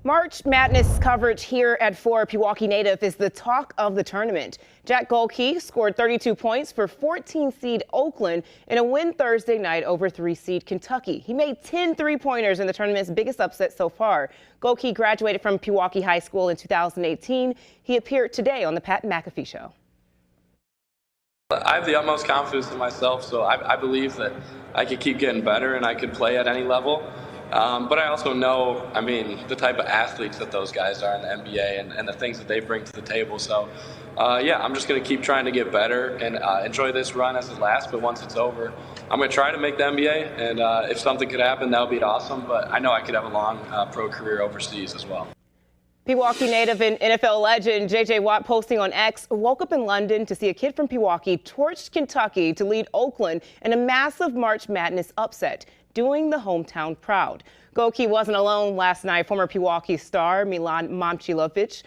March Madness coverage here at 4 Pewaukee native is the talk of the tournament. Jack Gohlke scored 32 points for 14-seed Oakland in a win Thursday night over 3-seed Kentucky. He made 10 three-pointers in the tournament's biggest upset so far. Gohlke graduated from Pewaukee High School in 2018. He appeared today on the Pat McAfee Show. I have the utmost confidence in myself, so I believe that I could keep getting better and I could play at any level. But I also know, the type of athletes that those guys are in the NBA and the things that they bring to the table. So, I'm just going to keep trying to get better and enjoy this run as it lasts. But once it's over, I'm going to try to make the NBA. And if something could happen, that would be awesome. But I know I could have a long pro career overseas as well. Pewaukee native and NFL legend J.J. Watt posting on X woke up in London to see a kid from Pewaukee torched Kentucky to lead Oakland in a massive March Madness upset, doing the hometown proud. Gohlke wasn't alone last night. Former Pewaukee star Milan Momcilovic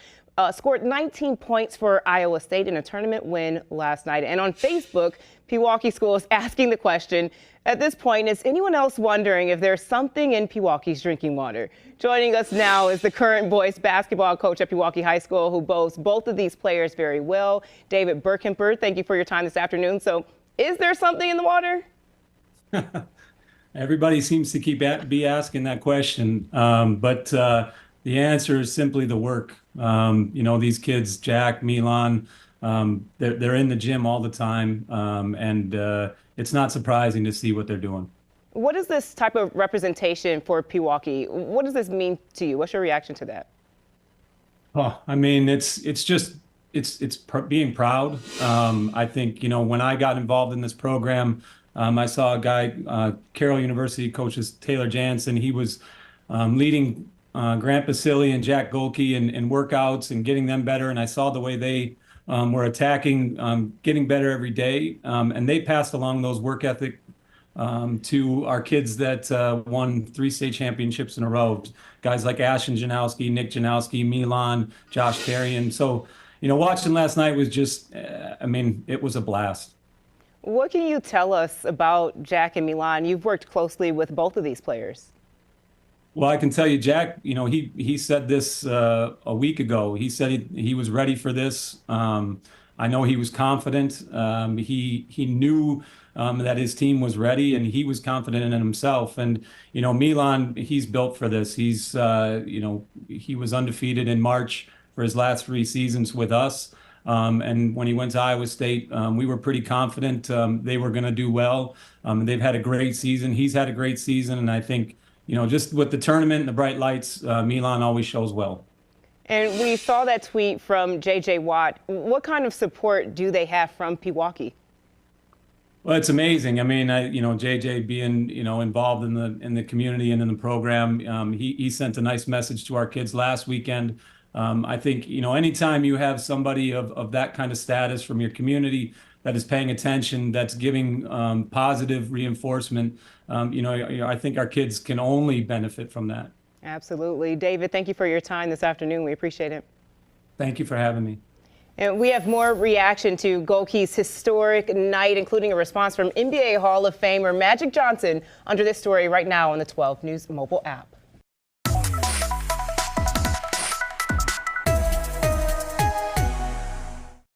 scored 19 points for Iowa State in a tournament win last night. And on Facebook, Pewaukee School is asking the question, at this point, is anyone else wondering if there's something in Pewaukee's drinking water? Joining us now is the current boys basketball coach at Pewaukee High School, who boasts both of these players very well, David Burkemper. Thank you for your time this afternoon. So is there something in the water? Everybody seems to be asking that question, but the answer is simply the work. These kids, Jack, Milan, they're in the gym all the time, and it's not surprising to see what they're doing. What is this type of representation for Pewaukee? What does this mean to you? What's your reaction to that? Oh, it's being proud. I think, when I got involved in this program, I saw a guy, Carroll University coaches Taylor Jansen. He was leading Grant Basile and Jack Gohlke in workouts and getting them better. And I saw the way they were attacking, getting better every day. And they passed along those work ethic to our kids that won 3 state championships in a row. Guys like Ashton Janowski, Nick Janowski, Milan, Josh Carrion. So, watching last night was just, it was a blast. What can you tell us about Jack and Milan? You've worked closely with both of these players. Well, I can tell you, Jack, he said this a week ago. He said he was ready for this. I know he was confident. He knew that his team was ready, and he was confident in himself. And, Milan, he's built for this. He's, he was undefeated in March for his last 3 seasons with us. And when he went to Iowa State, we were pretty confident they were going to do well. They've had a great season. He's had a great season. And I think, just with the tournament and the bright lights, Milan always shows well. And we saw that tweet from J.J. Watt. What kind of support do they have from Pewaukee? Well, it's amazing. JJ being, involved in the community and in the program, he sent a nice message to our kids last weekend. I think, anytime you have somebody of that kind of status from your community that is paying attention, that's giving positive reinforcement, I think our kids can only benefit from that. Absolutely. David, thank you for your time this afternoon. We appreciate it. Thank you for having me. And we have more reaction to Gohlke's historic night, including a response from NBA Hall of Famer Magic Johnson under this story right now on the 12 News mobile app.